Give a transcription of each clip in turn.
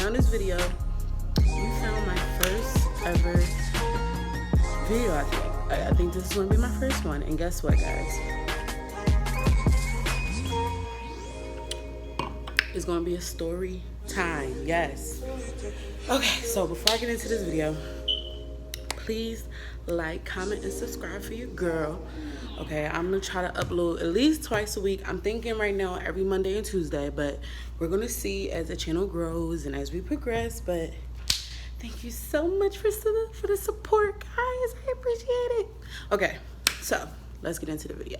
found this video. You found my first ever video, I think. I think this is going to be my first one. And guess what, guys? It's going to be a story time. Yes. Okay, so before I get into this video, please like, comment, and subscribe for your girl. Okay, I'm gonna try to upload at least twice a week. I'm thinking right now every Monday and Tuesday, but we're gonna see as the channel grows and as we progress. But thank you so much for the support, guys. I appreciate it. Okay, so let's get into the video.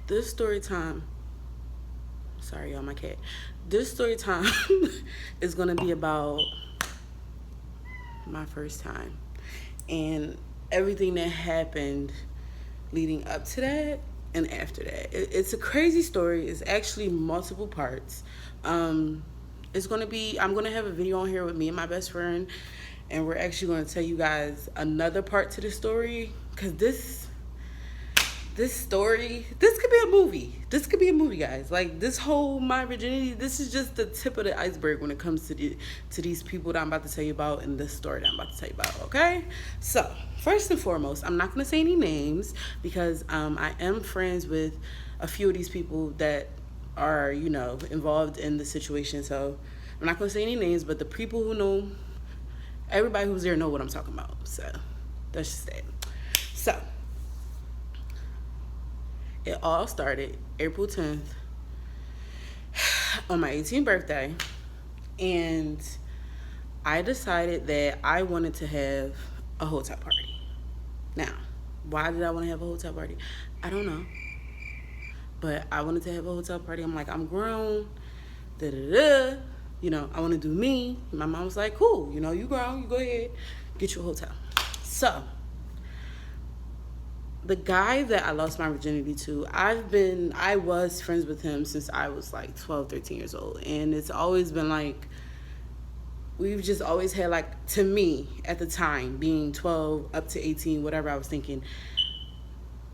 This story time. Sorry, y'all, my cat. This story time is gonna be about my first time and everything that happened leading up to that and after that. It's a crazy story. It's actually multiple parts. It's gonna be, I'm gonna have a video on here with me and my best friend, and we're actually gonna tell you guys another part to the story, because this story, this could be a movie. This could be a movie, guys. Like, this whole My Virginity, this is just the tip of the iceberg when it comes to these people that I'm about to tell you about and this story that I'm about to tell you about, okay? So, first and foremost, I'm not going to say any names because I am friends with a few of these people that are, you know, involved in the situation. So, I'm not going to say any names, but the people who know, everybody who's there know what I'm talking about. So, that's just it. So, it all started April 10th on my 18th birthday, and I decided that I wanted to have a hotel party. Now, why did I want to have a hotel party? I don't know, but I wanted to have a hotel party. I'm like, I'm grown, da-da-da, you know, I want to do me. My mom was like, cool, you know, you grown, you go ahead, get you a hotel. So, the guy that I lost my virginity to, I was friends with him since I was like 12, 13 years old. And it's always been like, we've just always had, like, to me at the time, being 12 up to 18, whatever I was thinking,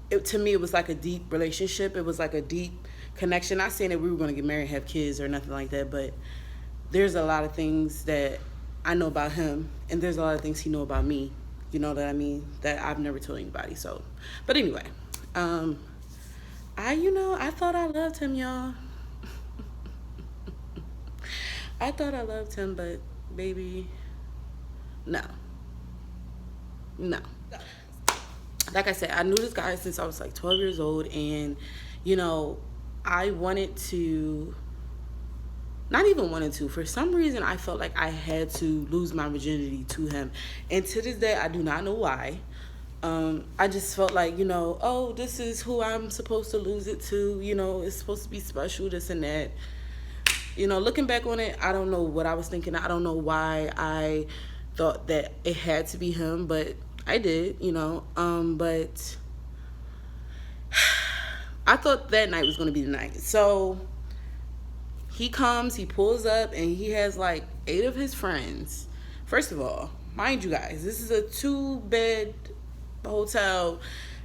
to me it was like a deep relationship. It was like a deep connection. Not saying that we were going to get married and have kids or nothing like that, but there's a lot of things that I know about him, and there's a lot of things he know about me. You know what I mean? That I've never told anybody. So, but anyway, I thought I loved him, y'all. I thought I loved him, but baby, no. Like I said, I knew this guy since I was like 12 years old, and, you know, I wanted to, not even wanted to, for some reason I felt like I had to lose my virginity to him. And to this day, I do not know why. I just felt like, you know, oh, this is who I'm supposed to lose it to. You know, it's supposed to be special, this and that. You know, looking back on it, I don't know what I was thinking. I don't know why I thought that it had to be him, but I did, you know. But I thought that night was going to be the night. So he comes, he pulls up, and he has like 8 of his friends. First of all, mind you guys, this is a 2-bed hotel.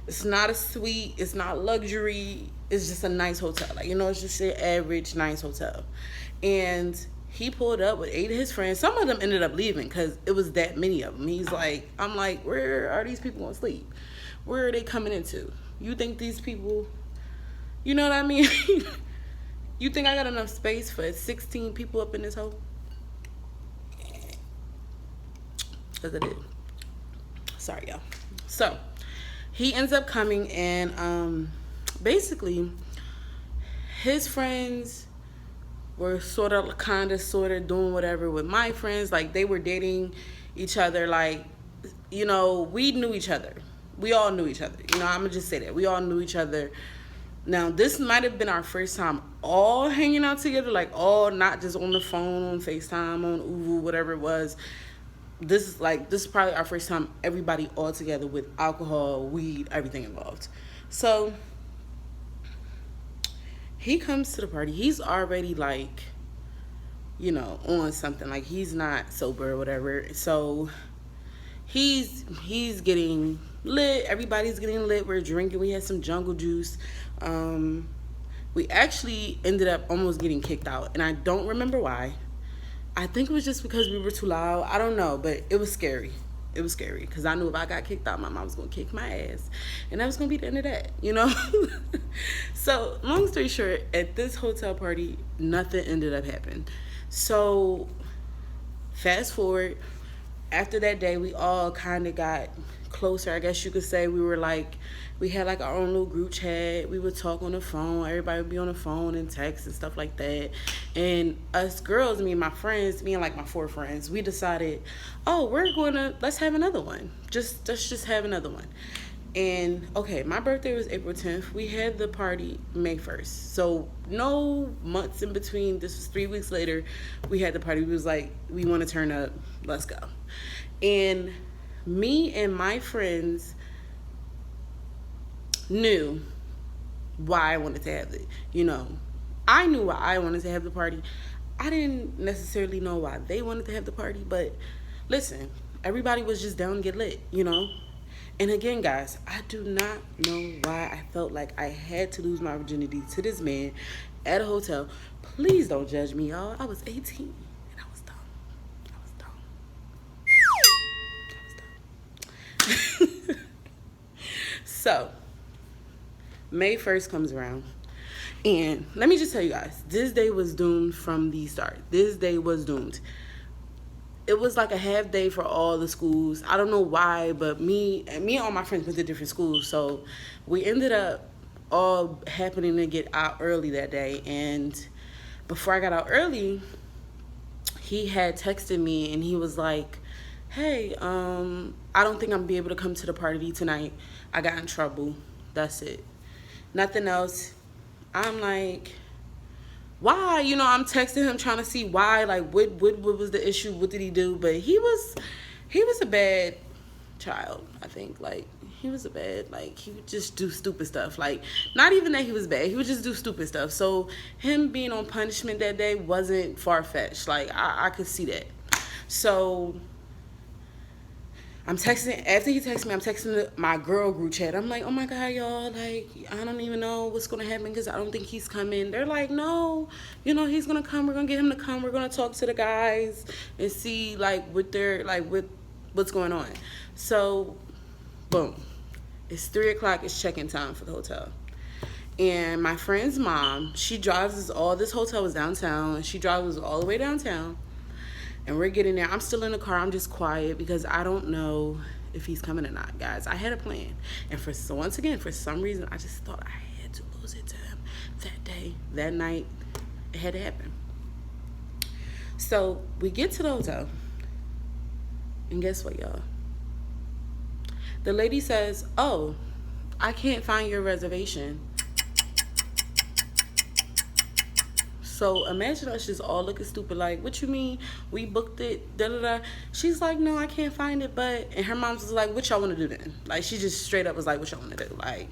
It's not a suite. It's not luxury. It's just a nice hotel. Like, you know, it's just an average nice hotel. And he pulled up with 8 of his friends. Some of them ended up leaving because it was that many of them. He's like, I'm like, where are these people going to sleep? Where are they coming into? You think these people, you know what I mean? You think I got enough space for 16 people up in this hole? Because I did. Sorry, y'all. So, he ends up coming, and basically, his friends were sort of doing whatever with my friends. Like, they were dating each other. Like, you know, we knew each other. We all knew each other. You know, I'm going to just say that. We all knew each other. Now, this might have been our first time all hanging out together, like all, not just on the phone, on FaceTime, on Uvu, whatever it was. This is probably our first time everybody all together with alcohol, weed, everything involved. So, he comes to the party. He's already like, you know, on something. Like, he's not sober or whatever. So, he's getting lit. Everybody's getting lit. We're drinking. We had some jungle juice. We actually ended up almost getting kicked out, and I don't remember why. I think it was just because we were too loud. I don't know, but it was scary. It was scary because I knew if I got kicked out, my mom was going to kick my ass. And that was going to be the end of that, you know? So, long story short, at this hotel party, nothing ended up happening. So, fast forward, after that day, we all kind of got closer, I guess you could say. We had like our own little group chat. We would talk on the phone. Everybody would be on the phone and text and stuff like that. And us girls, me and my friends, me and like my 4 friends, we decided, oh, let's have another one. Let's just have another one. And okay, my birthday was April 10th. We had the party May 1st. So no months in between. This was 3 weeks later. We had the party. We was like, we want to turn up. Let's go. And me and my friends knew why I wanted to have it. You know, I knew why I wanted to have the party. I didn't necessarily know why they wanted to have the party, but listen, everybody was just down to get lit, you know? And again, guys, I do not know why I felt like I had to lose my virginity to this man at a hotel. Please don't judge me, y'all. I was 18 and I was dumb. So, May 1st comes around. And let me just tell you guys, this day was doomed from the start. This day was doomed. It was like a half day for all the schools. I don't know why, but me and all my friends went to different schools. So we ended up all happening to get out early that day. And before I got out early, he had texted me and he was like, hey, I don't think I'm gonna be able to come to the party tonight. I got in trouble. That's it. Nothing else. I'm like, why? You know, I'm texting him trying to see why, like what was the issue? What did he do? But he was a bad child, I think. Like, he was a bad, like, he would just do stupid stuff. Like, not even that he was bad, he would just do stupid stuff. So him being on punishment that day wasn't far-fetched. Like, I could see that. So I'm texting, after he texted me, I'm texting my girl group chat. I'm like, oh my God, y'all, like, I don't even know what's going to happen because I don't think he's coming. They're like, no, you know, he's going to come. We're going to get him to come. We're going to talk to the guys and see, like, what's going on. So, boom. It's 3 o'clock. It's check-in time for the hotel. And my friend's mom, she drives us all, this hotel was downtown, and she drives us all the way downtown. And we're getting there. I'm still in the car. I'm just quiet because I don't know if he's coming or not, guys. I had a plan. And once again, for some reason, I just thought I had to lose it to him that day, that night. It had to happen. So we get to the hotel. And guess what, y'all? The lady says, oh, I can't find your reservation. So imagine us just all looking stupid, like, what you mean? We booked it, da-da-da. She's like, no, I can't find it, but... And her mom's was like, what y'all want to do then? Like, she just straight up was like, what y'all want to do? Like,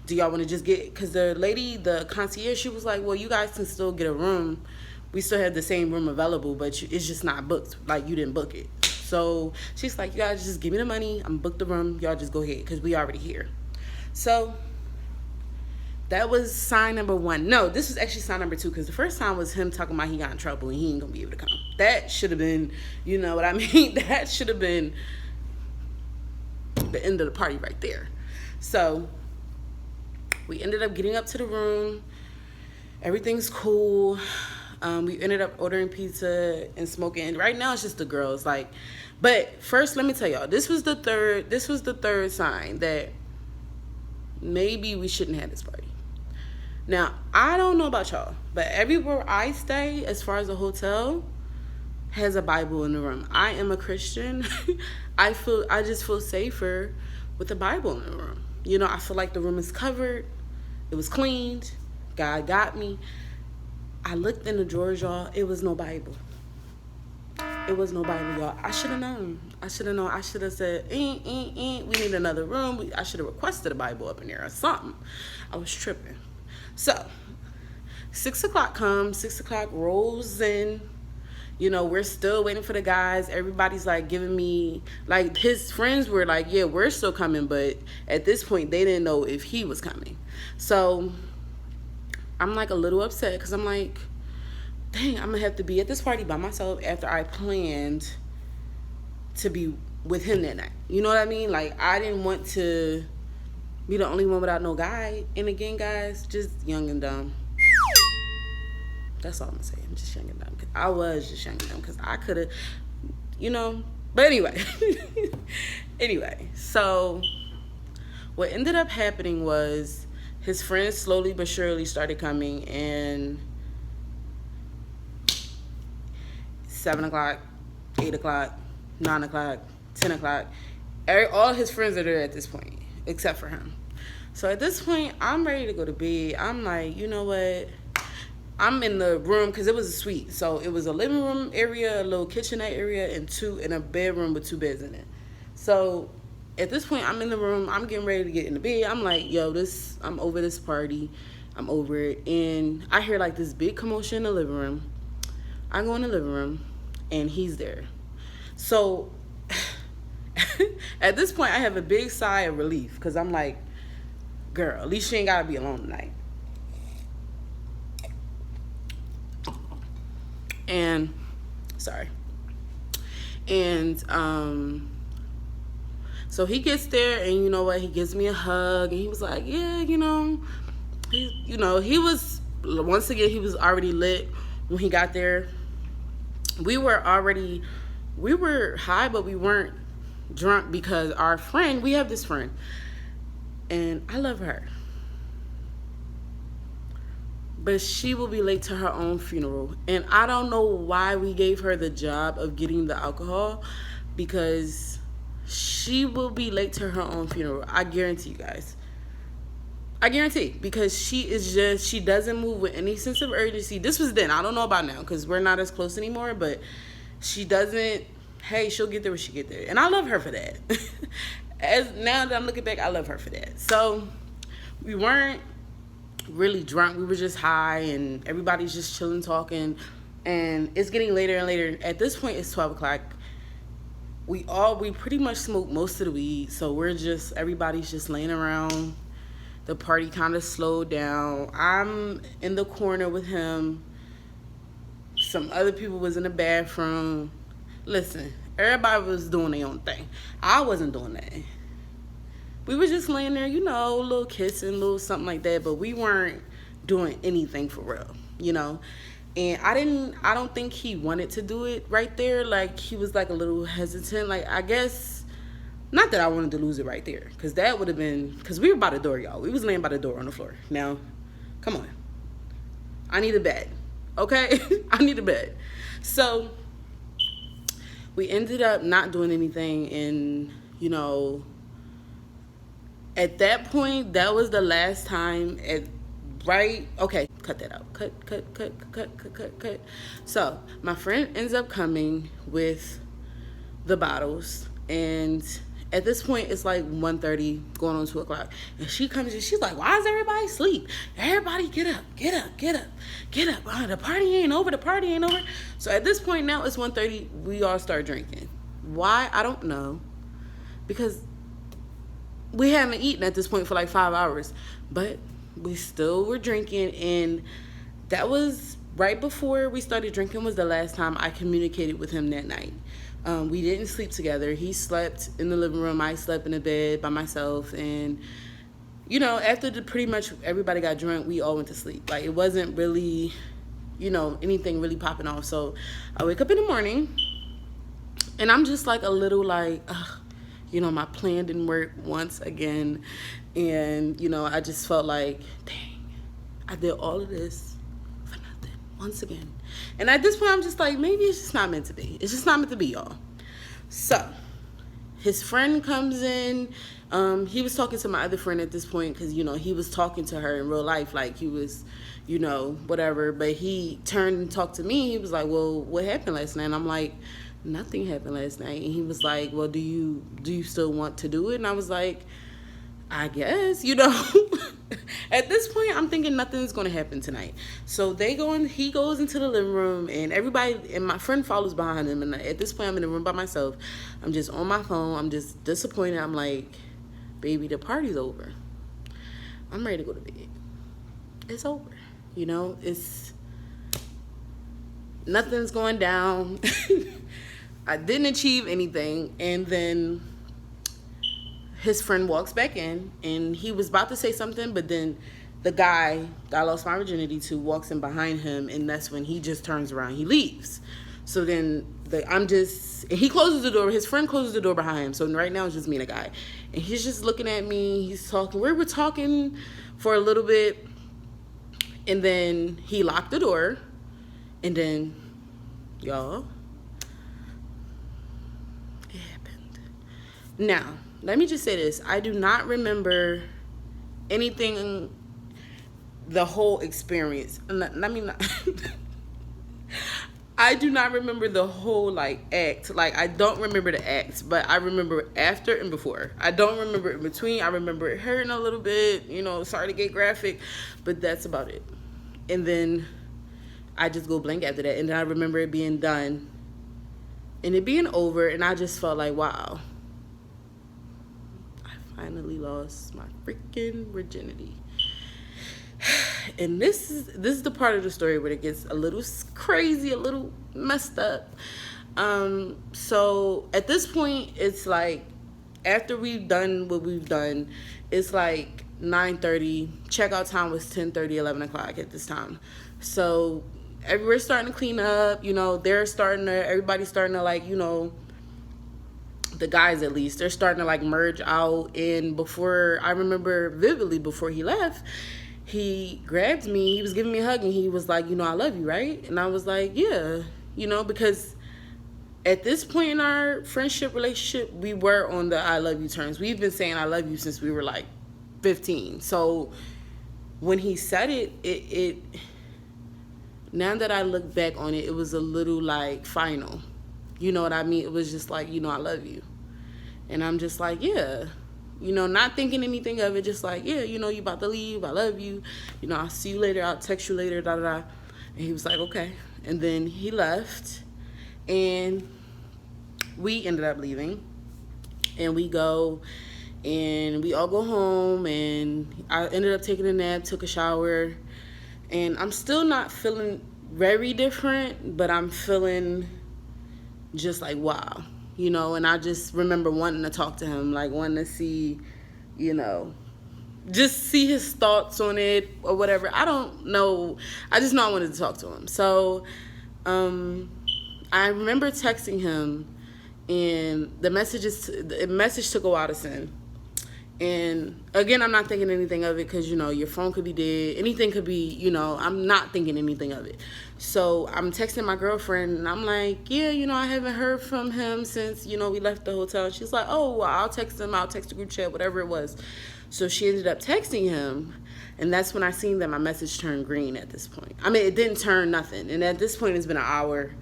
do y'all want to just get... Because the lady, the concierge, she was like, well, you guys can still get a room. We still have the same room available, but it's just not booked. Like, you didn't book it. So she's like, you guys just give me the money. I'm booked the room. Y'all just go ahead because we already here. So... that was sign number 1. No, this was actually sign number 2 because the first time was him talking about he got in trouble and he ain't gonna be able to come. That should have been, you know what I mean? That should have been the end of the party right there. So we ended up getting up to the room. Everything's cool. We ended up ordering pizza and smoking. Right now it's just the girls. Like, but first let me tell y'all, this was the third sign that maybe we shouldn't have this party. Now, I don't know about y'all, but everywhere I stay, as far as a hotel, has a Bible in the room. I am a Christian. I just feel safer with the Bible in the room. You know, I feel like the room is covered. It was cleaned. God got me. I looked in the drawers, y'all. It was no Bible. It was no Bible, y'all. I should have known. I should have said, we need another room. I should have requested a Bible up in there or something. I was tripping. So, 6 o'clock comes. 6 o'clock rolls in. You know, we're still waiting for the guys. Everybody's like giving me, like, his friends were like, yeah, we're still coming. But at this point, they didn't know if he was coming. So, I'm like a little upset because I'm like, dang, I'm gonna have to be at this party by myself after I planned to be with him that night. You know what I mean? Like, I didn't want to be the only one without no guy. And again, guys, just young and dumb. That's all I'm gonna say. I'm just young and dumb. I was just young and dumb because I could have, you know. But anyway, so what ended up happening was his friends slowly but surely started coming, and 7 o'clock, 8 o'clock, 9 o'clock, 10 o'clock. All his friends are there at this point, except for him. So at this point, I'm ready to go to bed. I'm like, you know what? I'm in the room because it was a suite. So it was a living room area, a little kitchenette area, and a bedroom with 2 beds in it. So at this point, I'm in the room. I'm getting ready to get in the bed. I'm like, yo, I'm over this party. I'm over it. And I hear like this big commotion in the living room. I go in the living room, and he's there. So at this point, I have a big sigh of relief because I'm like, girl, at least she ain't got to be alone tonight. And so he gets there, and you know what, he gives me a hug, and he was like, yeah, he was, once again, he was already lit when he got there. We were high, but we weren't drunk because we have this friend, and I love her, but she will be late to her own funeral. And I don't know why we gave her the job of getting the alcohol, because she will be late to her own funeral. I guarantee you guys. I guarantee, because she doesn't move with any sense of urgency. This was then. I don't know about now because we're not as close anymore, but she doesn't, hey, she'll get there when she get there. And I love her for that. Now that I'm looking back, I love her for that. So we weren't really drunk. We were just high, and everybody's just chilling, talking, and it's getting later and later. At this point, it's 12 o'clock. We pretty much smoked most of the weed, so everybody's just laying around. The party kind of slowed down. I'm in the corner with him. Some other people was in the bathroom. Listen, everybody was doing their own thing. I wasn't doing that. We were just laying there, a little kissing, a little something like that, but we weren't doing anything for real, And I don't think he wanted to do it right there. Like, he was like a little hesitant. Like, I guess, not that I wanted to lose it right there, because that would have been, because we were by the door, y'all. We was laying by the door on the floor. Now, come on. I need a bed, okay? I need a bed. So we ended up not doing anything, and, at that point, that was the last time okay, cut that out. Cut. So my friend ends up coming with the bottles, and at this point, it's like 1:30, going on 2 o'clock. And she comes in, she's like, why is everybody asleep? Everybody get up. The party ain't over. So at this point now, it's 1:30, we all start drinking. Why? I don't know. Because we haven't eaten at this point for like 5 hours. But we still were drinking, and that was right before we started drinking was the last time I communicated with him that night. We didn't sleep together. He slept in the living room. I slept in the bed by myself. And, after pretty much everybody got drunk, we all went to sleep. Like, it wasn't really, anything really popping off. So I wake up in the morning, and I'm just like a little like, ugh. My plan didn't work once again. And, I just felt like, dang, I did all of this for nothing once again. And at this point, I'm just like, maybe it's just not meant to be. It's just not meant to be, y'all. So his friend comes in. He was talking to my other friend at this point because, he was talking to her in real life. Like, he was, whatever. But he turned and talked to me. He was like, well, what happened last night? And I'm like, nothing happened last night. And he was like, well, do you still want to do it? And I was like, I guess, At this point, I'm thinking nothing's going to happen tonight. So he goes into the living room, and everybody, and my friend follows behind him. And at this point, I'm in the room by myself. I'm just on my phone. I'm just disappointed. I'm like, baby, the party's over. I'm ready to go to bed. It's over. Nothing's going down. I didn't achieve anything. And then his friend walks back in, and he was about to say something, but then the guy that I lost my virginity to walks in behind him, and that's when he just turns around. He leaves. So then he closes the door. His friend closes the door behind him. So right now it's just me and the guy. And he's just looking at me. He's talking. We were talking for a little bit. And then he locked the door. And then, y'all, it happened. Now, let me just say this. I do not remember anything, the whole experience. I do not remember the whole, act. I don't remember the act, but I remember after and before. I don't remember in between. I remember it hurting a little bit, sorry to get graphic, but that's about it. And then I just go blank after that. And then I remember it being done and it being over, and I just felt like, wow, I finally lost my freaking virginity. And this is the part of the story where it gets a little crazy, a little messed up. So at this point, it's like, after we've done what we've done, it's like 9:30. Checkout time was 10:30, 11 o'clock at this time. So everywhere's starting to clean up. Everybody's starting to, the guys at least, they're starting to merge out. And I remember vividly before he left, he grabbed me, he was giving me a hug, and he was like, I love you, right? And I was like, yeah, because at this point in our friendship relationship, we were on the I love you terms. We've been saying I love you since we were 15. So when he said it now that I look back on it, it was a little final. You know what I mean? It was just I love you. And I'm just like, yeah. Not thinking anything of it, just yeah, you about to leave, I love you. I'll see you later, I'll text you later, da da da. And he was like, okay. And then he left, and we ended up leaving. And we go, and we all go home, and I ended up taking a nap, took a shower, and I'm still not feeling very different, but I'm feeling just wow. And I just remember wanting to talk to him, wanting to see, just see his thoughts on it or whatever. I don't know. I just know I wanted to talk to him. So I remember texting him, and the message took a while to send. And again, I'm not thinking anything of it because, your phone could be dead. Anything could be, I'm not thinking anything of it. So I'm texting my girlfriend, and I'm like, yeah, I haven't heard from him since, we left the hotel. And she's like, oh, well, I'll text him. I'll text the group chat, whatever it was. So she ended up texting him, and that's when I seen that my message turned green at this point. I mean, it didn't turn nothing. And at this point, it's been an hour.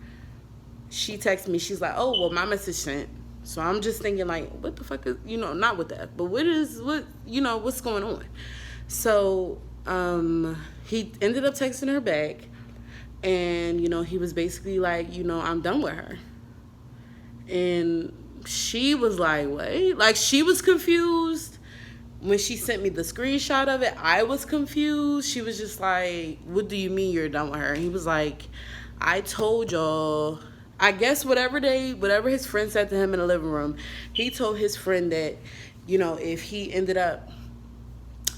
She texted me. She's like, oh, well, my message sent. So I'm just thinking what the fuck is, not with that, but what's going on? So he ended up texting her back, and, he was basically I'm done with her. And she was like, wait, she was confused. When she sent me the screenshot of it, I was confused. She was just like, what do you mean you're done with her? And he was like, I told y'all, I guess whatever his friend said to him in the living room, he told his friend that, if he ended up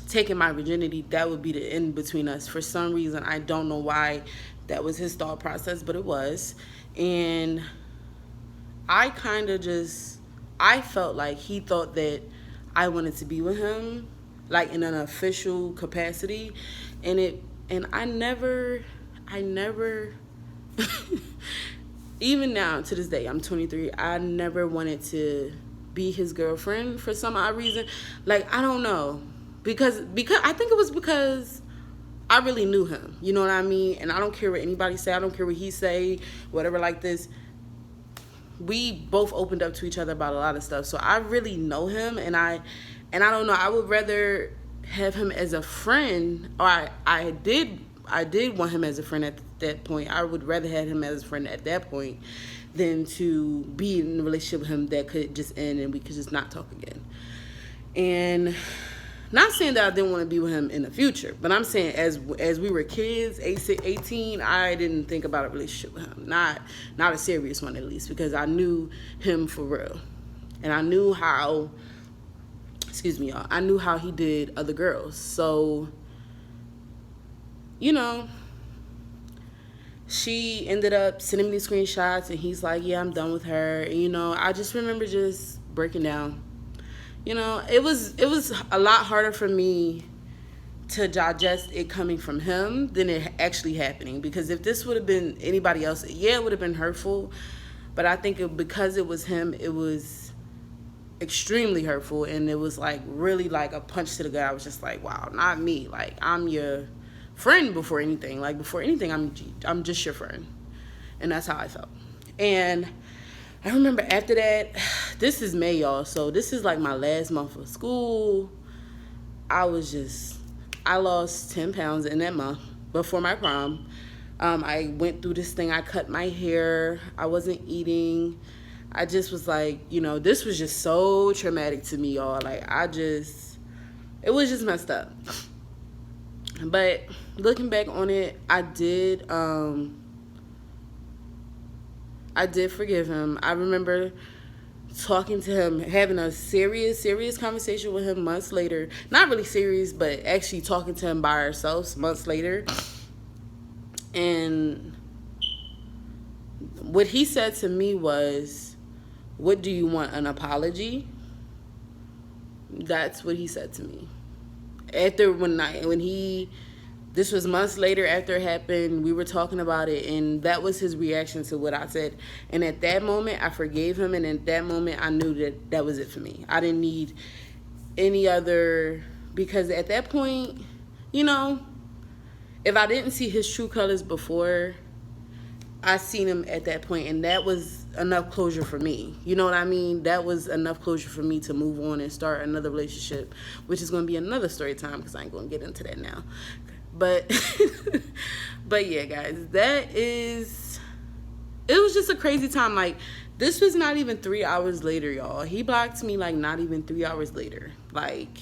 taking my virginity, that would be the end between us. For some reason, I don't know why that was his thought process, but it was. And I felt like he thought that I wanted to be with him, in an official capacity. And I never even now, to this day, I'm 23, I never wanted to be his girlfriend for some odd reason. I don't know. Because I think it was because I really knew him. You know what I mean? And I don't care what anybody say. I don't care what he say, whatever like this. We both opened up to each other about a lot of stuff. So I really know him, and I don't know. I would rather have him as a friend, or I did want him as a friend at that point. I would rather have him as a friend at that point than to be in a relationship with him that could just end and we could just not talk again. And Not saying that I didn't want to be with him in the future, but I'm saying as we were kids, 18, I didn't think about a relationship with him. Not a serious one, at least, because I knew him for real. And I knew how, excuse me, y'all, I knew how he did other girls. So, you know, she ended up sending me screenshots, and he's like, yeah, I'm done with her. And, you know, I just remember just breaking down. You know, it was a lot harder for me to digest it coming from him than it actually happening. Because if this would have been anybody else, yeah, it would have been hurtful. But I think because it was him, it was extremely hurtful. And it was like really like a punch to the gut. I was just like, wow, not me. Like, I'm your friend before anything. Like, before anything, I'm just your friend. And that's how I felt. And I remember after that, this is May, y'all, so this is like my last month of school. I lost 10 pounds in that month before my prom. I went through this thing. I cut my hair. I wasn't eating. I just was like, you know, this was just so traumatic to me, y'all. Like, it was just messed up. But looking back on it, I did forgive him. I remember talking to him, having a serious conversation with him months later. Not really serious, but actually talking to him by ourselves months later. And what he said to me was, what do you want, an apology? That's what he said to me. This was months later after it happened. We were talking about it, and that was his reaction to what I said. And at that moment, I forgave him, and at that moment, I knew that was it for me. I didn't need any other, because at that point, you know, if I didn't see his true colors before, I seen him at that point, and that was enough closure for me. You know what I mean? That was enough closure for me to move on and start another relationship, which is going to be another story time, because I ain't going to get into that now. But yeah, guys, it was just a crazy time. Like, this was not even 3 hours later, y'all. He blocked me, like, not even 3 hours later. Like,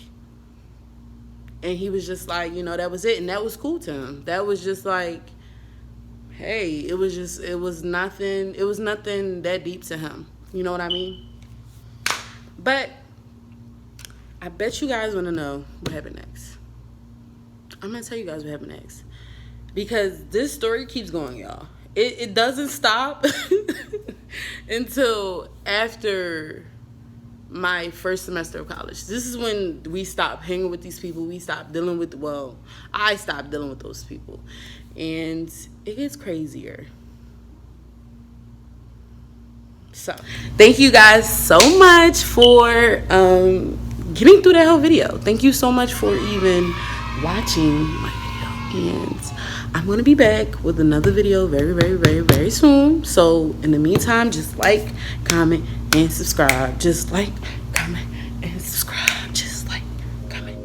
and he was just like, you know, that was it. And that was cool to him. That was just like, hey, it was nothing that deep to him. You know what I mean? But I bet you guys want to know what happened next. I'm going to tell you guys what happened next. Because this story keeps going, y'all. It doesn't stop until after my first semester of college. This is when we stopped hanging with these people. I stopped dealing with those people. And it gets crazier. So, thank you guys so much for getting through that whole video. Thank you so much for even watching my video, and I'm gonna be back with another video very, very, very, very soon. So in the meantime, just like, comment, and subscribe. Just like, comment, and subscribe. Just like, comment.